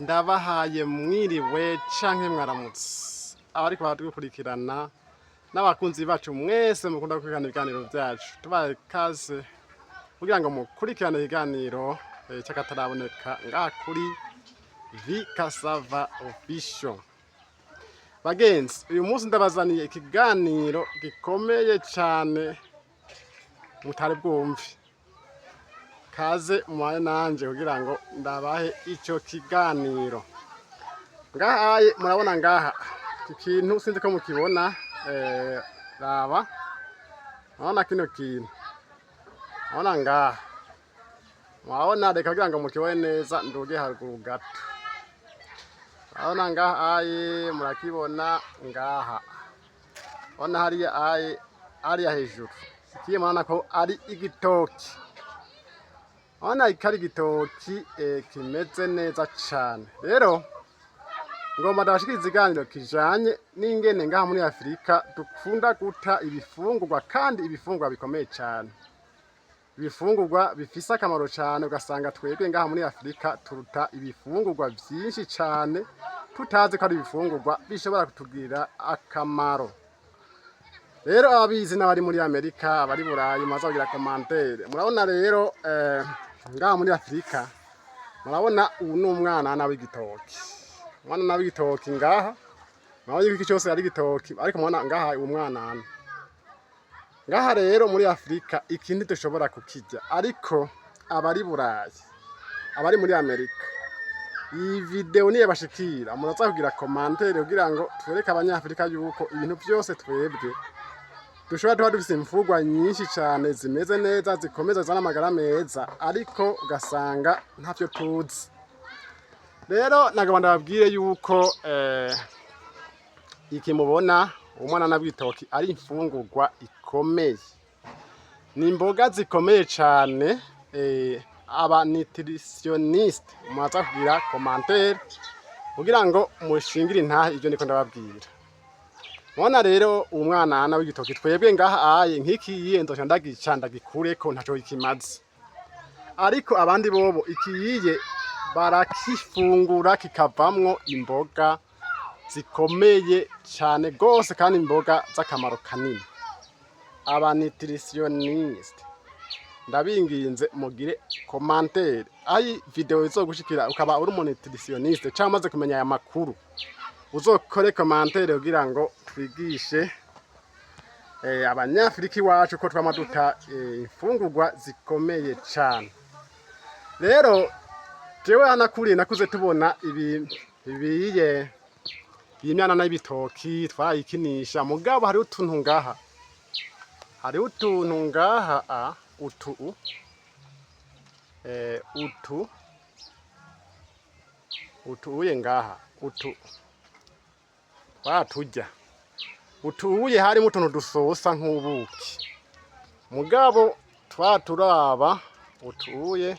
Ndabahaye mwiriwe canke mwaramutse abariko baradukurikirana n'abakunzi bacu mwese mukunda gukurikirana ibiganiro vyacu tubaye kaze kugira ngo mukurikirane ikiganiro c'akataraboneka ngaha kuri Vikasava Official. Bagenzi, uyu munsi ndabazaniye ikiganiro gikomeye cane mutari bwumve. Kaze mubaye nanje kugira ngo ndabahe ico kiganiro. Ngahaye murabona ngaha ikintu sinzi ko mukibona raba murabona kino kintu murabona ngaha murabona reka kugira ngo mukibone neza nduge haruguru gato murabona ngahaye murakibona ngaha murabona hariya hejuru ikiye murabona ko ari igitoki murabona ikari igitoki kimeze neza cane. Rero ngomba ndabashikiriza ikiganiro kijanye n'ingene ngaha muri Afrika dukunda guta ibifungurwa kandi ibifungurwa bikomeye cane, ibifungurwa bifise akamaro cane ugasanga twebwe ngaha muri Afrika turuta ibifungurwa vyinshi cane tutazi ko ari ibifungurwa bishobora kutugirira akamaro. Rero ababizi n'abari muri Amerika abari Burayi muzagira commentaire. Murabona rero ngaha muri Afrika murabona ubu n'umwana w'igitoki, umwana w'igitoki ngaha murabona iki cyose ari igitoki ariko murabona ngaha umwana ngaha. Rero muri Afrika ikindi dushobora kukirya ariko abari Burayi abari muri Amerika iyi video niye bashikira muraza kugira commentaire kugira ngo twereke abanyafrika yuko ibintu byose twebwe dushobora tuba dufise imfungurwa nyinshi cane zimeze neza zikomeza zana amagara meza ariko ugasanga ntavyo tuzi. Rero nagomba ndababwire yuko iki mubona umwana w'igitoki ari imfungurwa ikomeye, ni imboga zikomeye cane. Aba nutritioniste mwaza kugira commentaire kugira ngo mushingire intahe ivyo niko ndababwira. Mwana rero umwana w'igitoki twebwe ngaha aye nk'iki yiyendosha ndagikureko ntaco ikimaze, ariko abandi bobo ikiyiye barakifungura kikavamwo imboga zikomeye cane gose kandi imboga z'akamaro kanini. Aba nutritioniste ndabinginze mugire commentaire ayi video izogushikira ukaba uri umu nutritioniste cyangwa maze kumenya aya makuru uzokore commentaire kugira ngo twigishe abanyafrika iwacu ko twamaduta imfungurwa zikomeye cane. Rero jewe hanakuriye nakuze tubona ibiye imyana n'ibitoki twayikinisha mugabo hari utuntu ngaha utuye ngaha baturya utuye harimo utuntu dusosa nk'ubuki mugabo twaturaba utuye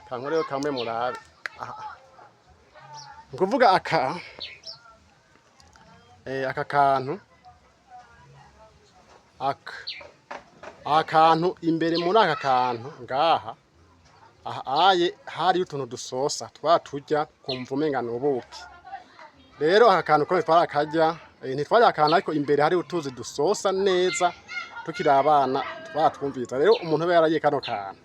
kankoreho kamwe murabe nguvuga aka kantu imbere muri aka kantu ngaha aye hari utuntu dusosa twaturya kumva umenga n'ubuki. Rero aka kantu ko twarakarya ntitwari akantu ariko imbere hari utuzi dusosa neza tukiri abana twatwumviza. Rero umuntu we yaragiye kano kantu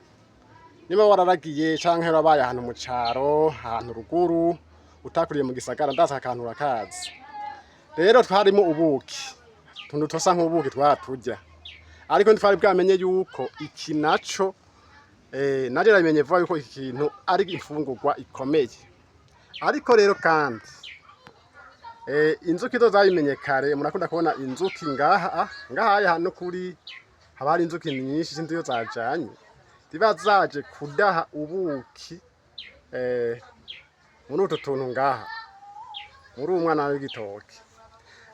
niba wararagiye canke yarabaye ahantu mu caro ahantu ruguru utakuriye mu gisagara ndaza akantu urakazi. Rero twarimo ubuki tuntu tosa nk'ubuki twaturya ariko ntitwari bwamenye yuko iki naco naje ramenye vuba yuko iki kintu ari imfungurwa ikomeye. Ariko rero kandi inzuki zo zabimenye kare. Murakunda kubona inzuki ngaha hano kuri haba hari inzuki nyinshi sinzi yo zajanye ziba zaje kudaha ubuki muri utu tuntu ngaha muri umwana w'igitoki.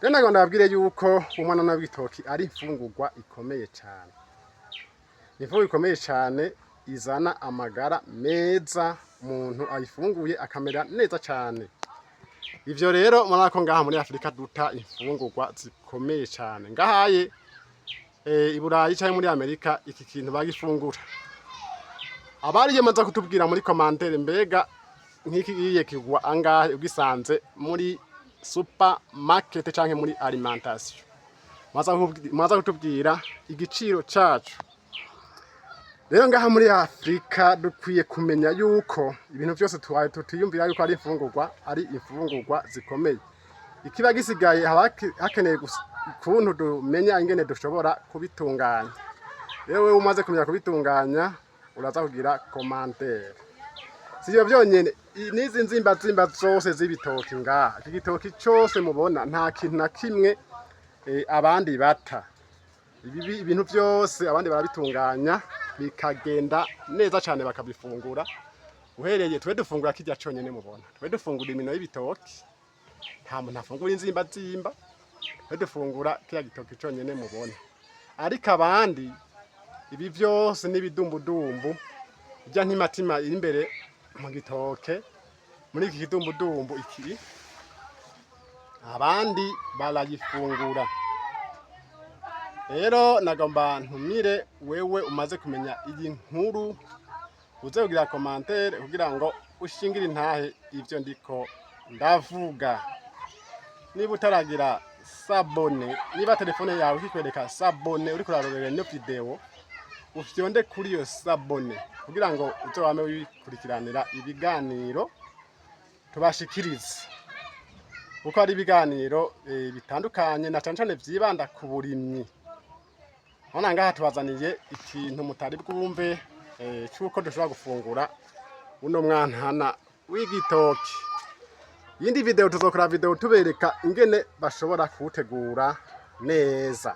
Rero nagomba ndababwire yuko umwana w'igitoki ari imfungurwa ikomeye cane, imfungurwa ikomeye cane izana amagara meza umuntu ayifunguye akamera neza cane. Ivyo rero murako ngaha muri Afrika duta imfungurwa zikomeye cane. Ngahaye i Burayi canke muri Amerika iki kintu bagifungura. Abari yemaza kutubwira muri commentaire mbega nk'iki giye kigwa angahe ugisanze muri supermarket canke muri alimentation. Mwaza kutubwira igiciro cacu. Rero ngaha muri Afrika dukwiye kumenya yuko ibintu byose tutiyumvira yuko ari imfungurwa zikomeye. Ikiba gisigaye hakeneye ukuntu dumenya ingene dushobora kubitunganya. Rero wewe umaze kumenya kubitunganya uraza kugira commentaire. Sivyo byonyene nizi nzimba zose z'ibitoki ngaha. Iki gitoki cyose mubona nta kintu na kimwe abandi bata. Ibintu byose abandi barabitunganya bikagenda neza cyane bakabifungura. Uhereye twe dufungura kijya cyonyene mubona. Twe dufungura imino y'ibitoki. Nta muntu afungura inzimba. Twe dufungura kijya gitoki cyonyene mubona. Ariko abandi ibi byose nibidumbudumbu bijya ntimatima iri imbere mu gitoke muri iki kidumbudumbu iki abandi barayifungura. Rero nagomba ntumire wewe umaze kumenya iyi nkuru uze kugira commentaire kugira ngo ushingire intahe ivyo ndiko ndavuga. Niba utaragira sabone, niba telefone yawe ikikwereka sabone uri kurarorera ino video ufyonde kuri iyo sabone kugira ngo uzowame wikurikiranira ibiganiro tubashikiriza. Kuko ari ibiganiro bitandukanye na cyane vyibanda ku burimyi. Hona ngaha tubazaniye ikintu mutari bwumve cyuko dushobora gufungura uno mwantana w'igitoki. Yindi video tuzokora video tubereka ingene bashobora kutegura neza.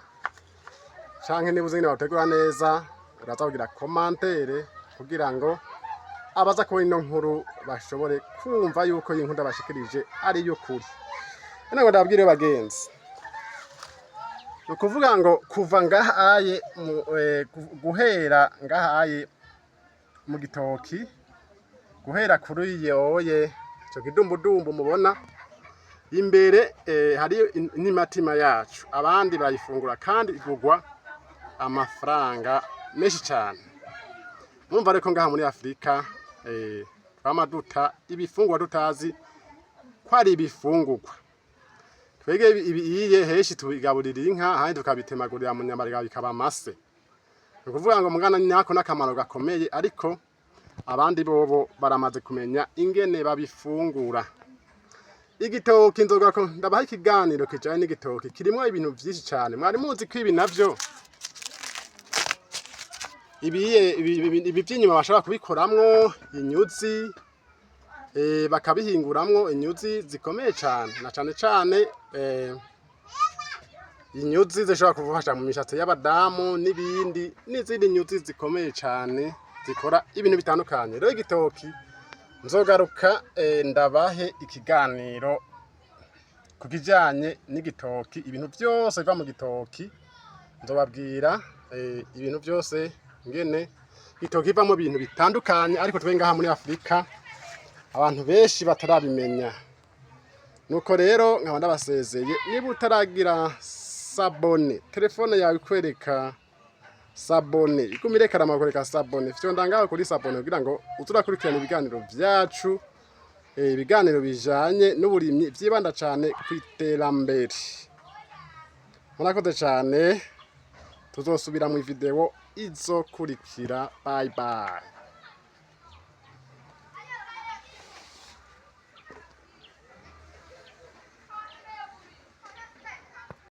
Canke nibuze ingene bategura neza uraza kugira commentaire kugira ngo abaza ko ino nkuru bashobore kumva yuko iyi nkuru bashikirije ari yo kuri. Ene ngo ndabwire bagenzi. Ukuvuga ngo kuva ngahaye guhera ngahaye mu gitoki guhera kuri yoye cyo kidumbudumbu mubona imbere hari n'imitima yacu abandi bayifungura kandi igugwa amafaranga menshi cyane. Mwumva reko ngaha muri Afrika twamaduta ibifungwa tutazi ko ari ibifungurwa. Twege ibiye heshi tubigaburira inka handi tukabitemagurira mu nyamariga bikaba amase. Ukuvuga ngo mugana nyako nakamaro gakomeye ariko abandi bobo baramaze kumenya ingene babifungura. Igitoki nzoga ko ndabaha ikiganiro kijanye n'igitoki kirimo ibintu byinshi cyane. Mwari muzi ko ibi navyo ibi by'inyuma bashobora kubikoramwo inyuzi bakabihinguramwo inyuzi zikomeye cyane na cyane inyuzi zishobora kuvufasha mu mishatsi y'abadamu n'izindi nyuzi zikomeye cyane zikora ibintu bitandukanye. Rero igitoki nzogaruka ndabahe ikiganiro kukijanye n'igitoki ibintu byose biva mu gitoki nzobabwira ibintu byose ngene igitoki ivamo ibintu bitandukanye ariko twe ngaha muri Afrika abantu benshi batarabimenya. Nuko rero nkaba ndabasezeye niba utaragira sabone telefone yawe ikwereka sabone ikumirekara makwereka sabone fyonda ngaho kuri sabone kugira ngo uzurakurikirana ibiganiro byacu ibiganiro bijanye n'uburimyi byibanda cyane kwiterambere. Murakoze cyane tuzosubira mu video izokurikira. Bye bye.